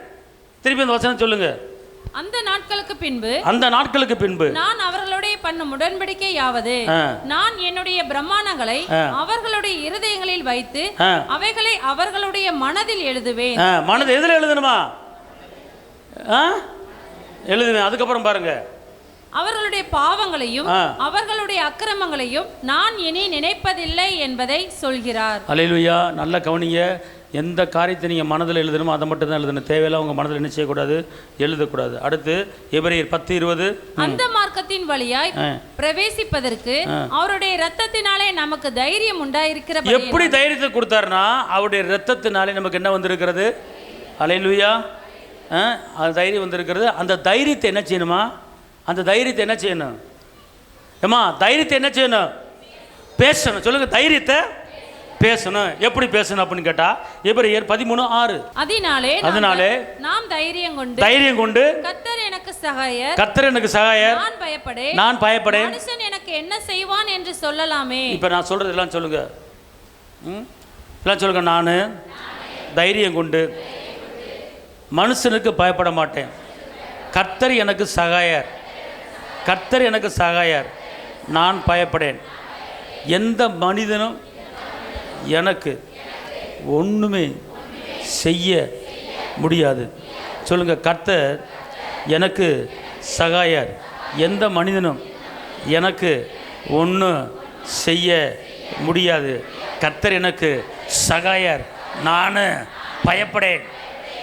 திருப்பி அந்த வசனம் சொல்லுங்க. அந்த நாட்களுக்கு பின்பு நான் அவர்களோட பண்ண உடன்படிக்கையாவது, நான் என்னுடைய பிரமாணங்களை அவர்களுடைய இருதயங்களில் வைத்து அவைகளை அவர்களுடைய மனதில் எழுதுவேன். மனதில் எதில் எழுதணுமா? எழுதுவேன். அதுக்கப்புறம் பாருங்க, அவர்களுடைய பாவங்களையும் அவர்களுடைய அக்கிரமங்களையும் நான் இனி நினைப்பதில்லை என்பதை சொல்கிறார். அல்லேலூயா. நல்ல கவனிங்க. எந்த காரியத்தை நீங்கள் மனதில் எழுதணுமோ அதை மட்டும் தான் எழுதணும். தேவையில்ல உங்கள் மனதில் என்ன செய்யக்கூடாது? எழுதக்கூடாது. அடுத்து எபிரேயர் 10:20. அந்த மார்க்கத்தின் வழியாய் பிரவேசிப்பதற்கு அவருடைய இரத்தத்தினாலே நமக்கு தைரியம் உண்டாயிருக்கிற. எப்படி தைரியத்தை கொடுத்தாருன்னா, அவருடைய இரத்தத்தினாலே நமக்கு என்ன வந்திருக்கிறது? அல்லேலூயா. அந்த தைரியம் வந்திருக்கிறது. அந்த தைரியத்தை என்ன செய்யணுமா? அந்த தைரியத்தை என்ன செய்யணும்? ஏம்மா தைரியத்தை என்ன செய்யணும்? பேசணும். சொல்லுங்க, தைரியத்தை பேசணும். எப்படி பேசணும் அப்படின்னு கேட்டா எபிரேயர் 13:6. அதனாலே நாம் தைரியம் கொண்டு கர்த்தர் எனக்கு சகாயர், நான் பயப்படேன், மனுஷன் எனக்கு என்ன செய்வான் என்று சொல்லலாமே. இப்ப நான் சொல்றது எல்லாம் சொல்லுங்க, எல்லாம் சொல்லுங்க. நான் தைரியம் கொண்டு மனுஷனுக்கு பயப்பட மாட்டேன். கர்த்தர் எனக்கு சகாயர், நான் பயப்படேன். எந்த மனிதனும் எனக்கு ஒன்றுமே செய்ய முடியாது. சொல்லுங்க, கர்த்தர் எனக்கு சகாயர், எந்த மனிதனும் எனக்கு ஒன்றும் செய்ய முடியாது. கர்த்தர் எனக்கு சகாயர், நான் பயப்படேன்.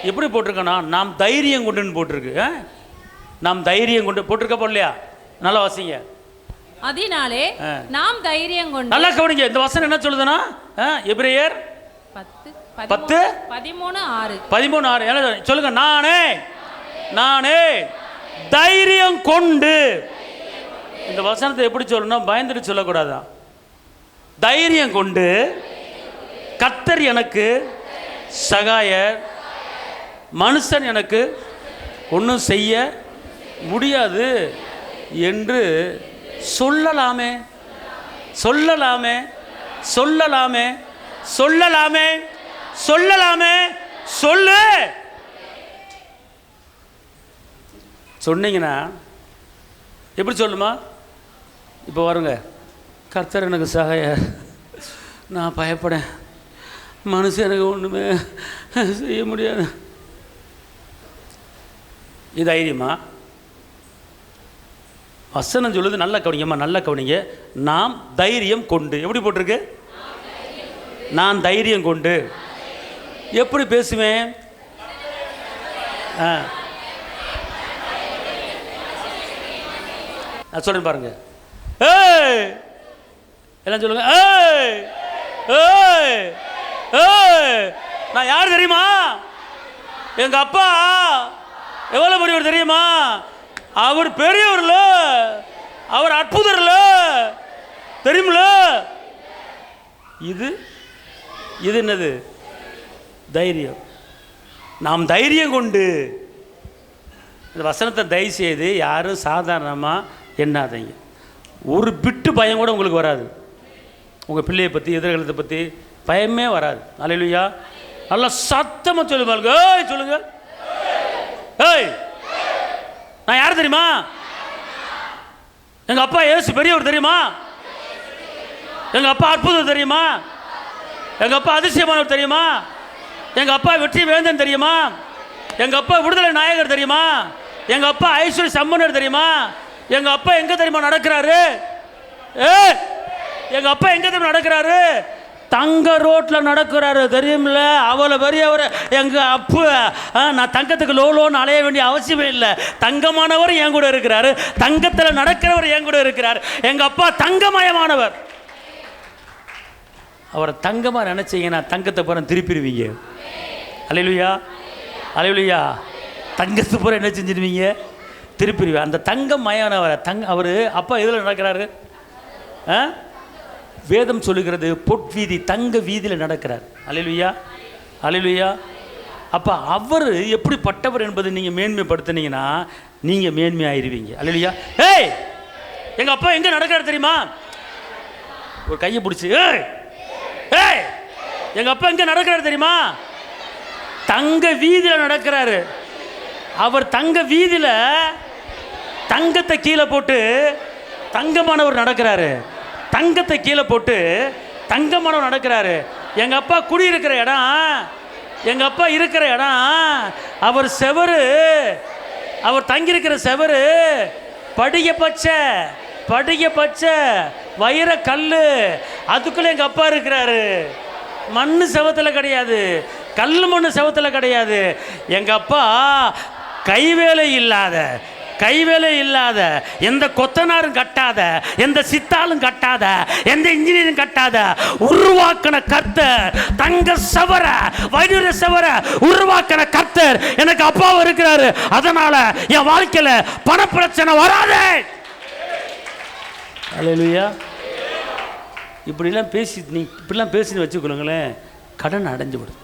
எப்படி போட்டிருக்கேன்னா, நாம் தைரியம் கொண்டுன்னு போட்டிருக்கு. நாம் தைரியம் கொண்டு போட்டிருக்க போடலையா? நல்லா வாசிங்க. அதனாலே நாம் தைரியம் கொண்டு. நல்லா கவனிங்க, இந்த வசனம் என்ன சொல்லுதுன்னா எபிரேயர் 10:13 சொல்லுங்க. நானே தைரியம் கொண்டு. இந்த வசனத்தை எப்படி சொல்லணும்? பயந்துட்டு சொல்லக்கூடாதான். தைரியம் கொண்டு கர்த்தர் எனக்கு சகாயர், மனுஷன் எனக்கு ஒன்றும் செய்ய முடியாது என்று சொல்லலாமே. சொல்லு. சொன்னீங்கன்னா எப்படி சொல்லுமா? இப்போ வருங்க, கர்த்தர் எனக்கு சகாயர், நான் பயப்படேன், மனுஷன் எனக்கு ஒன்றுமே செய்ய முடியாது. இது தைரியமா? வசனம் சொல்லுது, நல்லா கவனிங்கம்மா, நல்லா கவனிங்க. நாம் தைரியம் கொண்டு. எப்படி போட்டிருக்கு? நான் தைரியம் கொண்டு. எப்படி பேசுவேன்? நான் சொல்றேன் பாருங்க. ஏய் எல்லாம் சொல்லுங்க. நான் யார் தெரியுமா? எங்க அப்பா எவ்வளவு பெரியவர் தெரியுமா? அவர் பெரியவர்ல, அவர் அற்புதர்ல, தெரியுமில்ல? இது என்னது? தைரியம். நாம் தைரியம் கொண்டு. இந்த வசனத்தை தயவு செய்து யாரும் சாதாரணமாக எண்ணாதீங்க. ஒரு பிட்டு பயம் கூட உங்களுக்கு வராது. உங்கள் பிள்ளையை பற்றி, எதிர்காலத்தை பற்றி பயமே வராது. அல்லேலூயா. நல்லா சத்தமாக சொல்லுங்க. சொல்லுங்க. ஏய், நான் யார் தெரியுமா? எங்கள் அப்பா இயேசு பெரியவர் தெரியுமா? எங்கள் அப்பா அற்புதம் தெரியுமா? எங்கள் அப்பா அதிசயமானவர் தெரியுமா? எங்கள் அப்பா வெற்றி வேந்தன் தெரியுமா? எங்கள் அப்பா விடுதலை நாயகர் தெரியுமா? எங்கள் அப்பா ஐஸ்வர்ய சம்பனர் தெரியுமா? எங்கள் அப்பா எங்கே தெரியுமா நடக்கிறாரு? எங்கள் அப்பா எங்கே தெரியுமா நடக்கிறாரு? தங்க ரோட்டில் நடக்கிறாரு, தெரியுமில்ல? அவ்வளோ பெரியவர் எங்கள் அப்பா. நான் தங்கத்துக்கு லோன்னு அலைய வேண்டிய அவசியமே இல்லை. தங்கமானவர் என் கூட இருக்கிறாரு, தங்கத்தில் நடக்கிறவர் என் கூட இருக்கிறார். எங்கள் அப்பா தங்கமயமானவர். அவரை தங்கமாக நினச்சிங்கன்னா தங்கத்தை பூரா திருப்பிடுவீங்க. அல்லேலூயா, அல்லேலூயா. தங்கத்தை பூரா என்ன செஞ்சிடுவீங்க? திருப்பிடுவீங்க. அந்த தங்கமயமானவரை அவர் அப்பா எதில் நடக்கிறாரு? வேதம் சொல்லுகிறது பொற்வீதி, தங்க வீதியில் நடக்கிறார். அல்லேலூயா, அல்லேலூயா. அப்போ அவர் எப்படிப்பட்டவர் என்பதை நீங்கள் மேன்மைப்படுத்தினீங்கன்னா நீங்கள் மேன்மையாயிருவீங்க. அல்லேலூயா. ஏய், எங்கள் அப்பா எங்கே நடக்கிறார் தெரியுமா? ஒரு கையை பிடிச்சி, ஏய், எங்கள் அப்பா எங்கே நடக்கிறார் தெரியுமா? தங்க வீதியில் நடக்கிறாரு. அவர் தங்க வீதியில் தங்கத்தை கீழே போட்டு தங்கமானவர் நடக்கிறாரு. தங்கத்தை கீழே போட்டு தங்கமானவர் நடக்கிறாரு. எங்கள் அப்பா குடியிருக்கிற இடம், எங்கள் அப்பா இருக்கிற இடம், அவர் செவரு, அவர் தங்கியிருக்கிற செவரு படிக பச்சை வைர கல். அதுக்குள்ளே எங்கள் அப்பா இருக்கிறாரு. மண்ணு செவத்தில் கிடையாது, கல் மண்ணு செவத்தில் கிடையாது. எங்கள் அப்பா கைவேலை இல்லாத, எந்த கொத்தனாரும் கட்டாத, எந்த சித்தாலும் கட்டாத, எந்த இன்ஜினியரும் கட்டாத உருவாக்கின கர்த்தர், தங்க சவர வைர சவர உருவாக்கின கர்த்தர் எனக்கு அப்பாவும் இருக்கிறாரு. அதனால என் வாழ்க்கையில பணப்பிரச்சனை வராது. அல்லேலூயா. இப்படிலாம் பேசி இப்படிலாம் பேசின்னு வச்சுக்கொள்ளுங்களேன், கடன் அடைஞ்சு விடும்.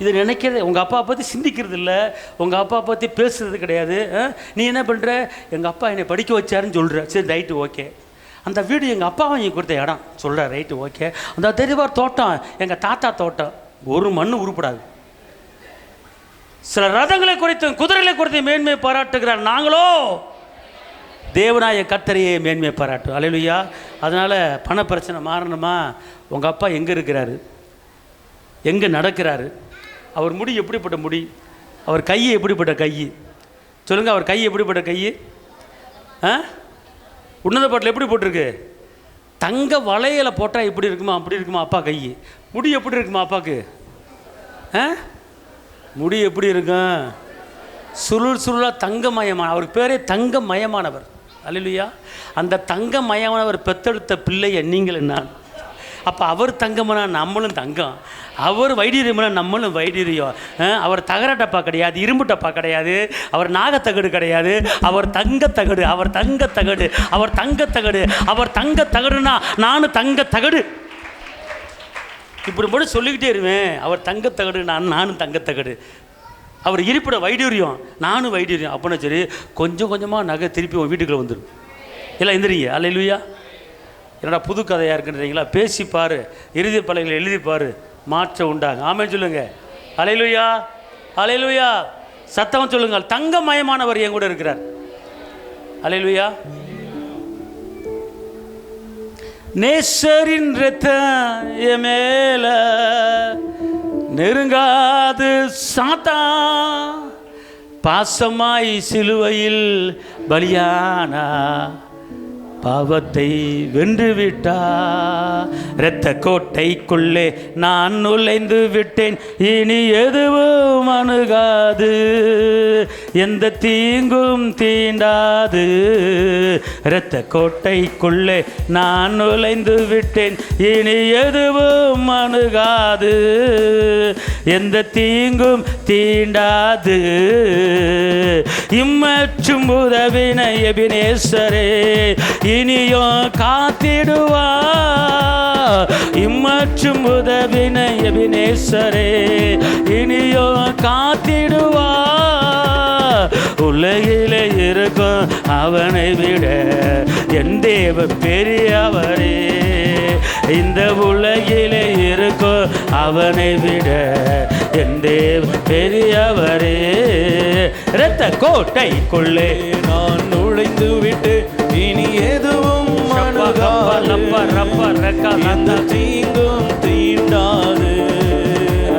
இதை நினைக்கிறது, உங்கள் அப்பா பற்றி சிந்திக்கிறது இல்லை, உங்கள் அப்பா பற்றி பேசுறது கிடையாது. நீ என்ன பண்ணுற, எங்கள் அப்பா என்னை படிக்க வச்சாருன்னு சொல்கிற, சரி ரைட்டு ஓகே. அந்த வீடு எங்கள் அப்பா வாங்கி கொடுத்த இடம் சொல்கிற, ரைட்டு ஓகே. அந்த தெரிவார் தோட்டம் எங்கள் தாத்தா தோட்டம், ஒரு மண்ணு உருப்படாது. சில ரதங்களை குறித்தும் குதிரைகளை குறித்தும் மேன்மை பாராட்டுகிறார், நாங்களோ தேவனாய கர்த்தரையே மேன்மை பாராட்டும். அல்லேலூயா. அதனால் பண பிரச்சனை மாறணுமா, உங்கள் அப்பா எங்கே இருக்கிறாரு, எங்கே நடக்கிறாரு, அவர் முடி எப்படிப்பட்ட முடி, அவர் கை எப்படிப்பட்ட கை சொல்லுங்கள், அவர் கை எப்படிப்பட்ட கை, உன்னத பாட்டில் எப்படி போட்டிருக்கு, தங்க வளையலை போட்டால் எப்படி இருக்குமா அப்படி இருக்குமா அப்பா கை, முடி எப்படி இருக்குமா அப்பாவுக்கு, முடி எப்படி இருக்கும், சுருள் சுருளாக தங்கமயமான, அவருக்கு பேரே தங்கமயமானவர். அல்லேலூயா. அந்த தங்கமயமானவர் பெத்தெடுத்த பிள்ளைய நீங்கள் நான். அப்போ அவர் தங்கம்னா நம்மளும் தங்கம், அவர் வைடீரியம்னா நம்மளும் வைடீரியம். அவர் தகர டப்பா கிடையாது, இரும்பு டப்பா கிடையாது, அவர் நாகத்தகடு கிடையாது, அவர் தங்கத்தகடு, அவர் தங்கத்தகடு, அவர் தங்கத்தகடு, அவர் தங்கத்தகடுனா நானும் தங்கத்தகடு. இப்படி மட்டும் சொல்லிக்கிட்டே இருவேன். அவர் தங்கத்தகடு, நானும் தங்கத்தகடு. அவர் இருப்பிட வைடூரியம், நானும் வைடூரியம். அப்படின்னா சரி, கொஞ்சம் கொஞ்சமாக நகை திருப்பி உன் வீட்டுக்குள்ளே வந்துடும். எல்லாம் எந்திரிங்க. அல்லேலூயா. என்னடா புது கதையாக இருக்குன்றீங்களா, பேசிப்பார், இறுதி பலகையில் எழுதிப்பார், மாற்றம் உண்டாங்க. ஆமென் சொல்லுங்க. அல்லேலூயா. அல்லேலூயா. சத்தம் சொல்லுங்கள். தங்கமயமானவர் என் கூட இருக்கிறார். அல்லேலூயா. நேசரின் ரத்தம் என் மேல நெருங்காது சாத்தான், பாசமாய் சிலுவையில் பலியானா, பாவத்தை வென்றுவிட்டா, இரத்த கோட்டைக்குள்ளே நான் நுழைந்து விட்டேன், இனி எதுவும் அணுகாது, எந்த தீங்கும் தீண்டாது. இரத்த கோட்டைக்குள்ளே நான் நுழைந்து விட்டேன், இனி எதுவும் அணுகாது, எந்த தீங்கும் தீண்டாது. இம்மற்றும் உதவின எபினேசரே இனியோ காத்திடுவா, இம்மற்றும் உதவின எபினேசரே இனியோ காத்திடுவா. உலகிலே இருக்கும் அவனை விட என் தேவ பெரியவரே, இந்த உலகிலே இருக்கும் அவனை விட என் தேவ பெரியவரே. இரத்த கோட்டைக்குள்ளே நான் நுழைந்து விட்டு, இனி எதுவும் எந்த தீங்கும் தீண்டாது.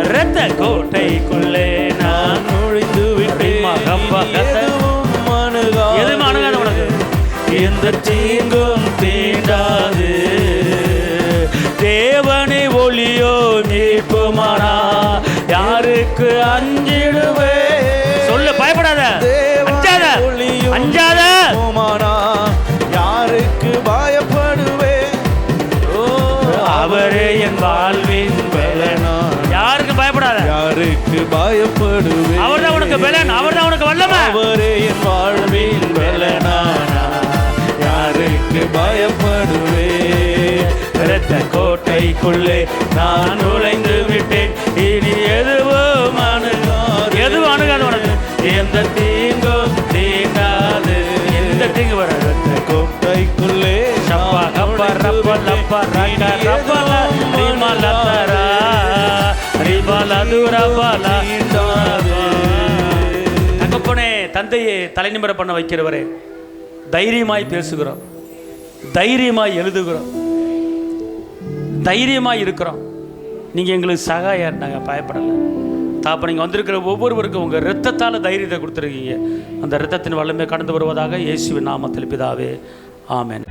இரத்த கோட்டைக்குள்ளே நான் நுழைந்து விட்டு, எதுவும் அணுகாது உனக்கு, எந்த தீங்கும் தீண்டாது. தேவனை ஒளியோ மீட்புமானா, யாருக்கு அஞ்சிடுவே, சொல்லு, பயப்படாத, அஞ்சாத, அஞ்சாத, யாருக்கு பயப்படுவே, அவரே என் வாழ்வின் பலனா. யாருக்கு பயப்படாத, யாருக்கு பயப்படுவே, அவர்தான் உனக்கு பலன், அவர்தான் உனக்கு வல்லமை, அவரே என் வாழ்வின் பலனா, யாருக்கு பயப்படுவே. இரத்த கோட்டைக்குள்ளே நான் நுழைந்து விட்டேன், இனி எதுவும் அணுகாது, எதுவும் அணுகாது உனக்கு, எந்த தீங்கும் தீண்டாது, எந்த தீங்கு வராது. இரத்த கோட்டைக்குள்ளே சப்பா கப்பா ரப்பா லப்பா ரக்க ரப்பல ரிமலதரா ரிமலதுரபல தீண்டாது. தகப்பனே, தந்தையே, தலைநிமிர பண்ண வைக்கிறவரே, தைரியமாய் பேசுகிறோம், தைரியமாய் எழுதுகிறோம், தைரியமாக இருக்கிறோம். நீங்கள் எங்களுக்கு சகாயம், நாங்கள் பயப்படலை. தாப்ப நீங்கள் வந்திருக்கிற ஒவ்வொருவருக்கும் உங்கள் இரத்தத்தால் தைரியத்தை கொடுத்துருக்கீங்க. அந்த இரத்தத்தின் வல்லமை கடந்து வருவதாக இயேசுவின் நாமத்தில் பிதாவே, ஆமென்.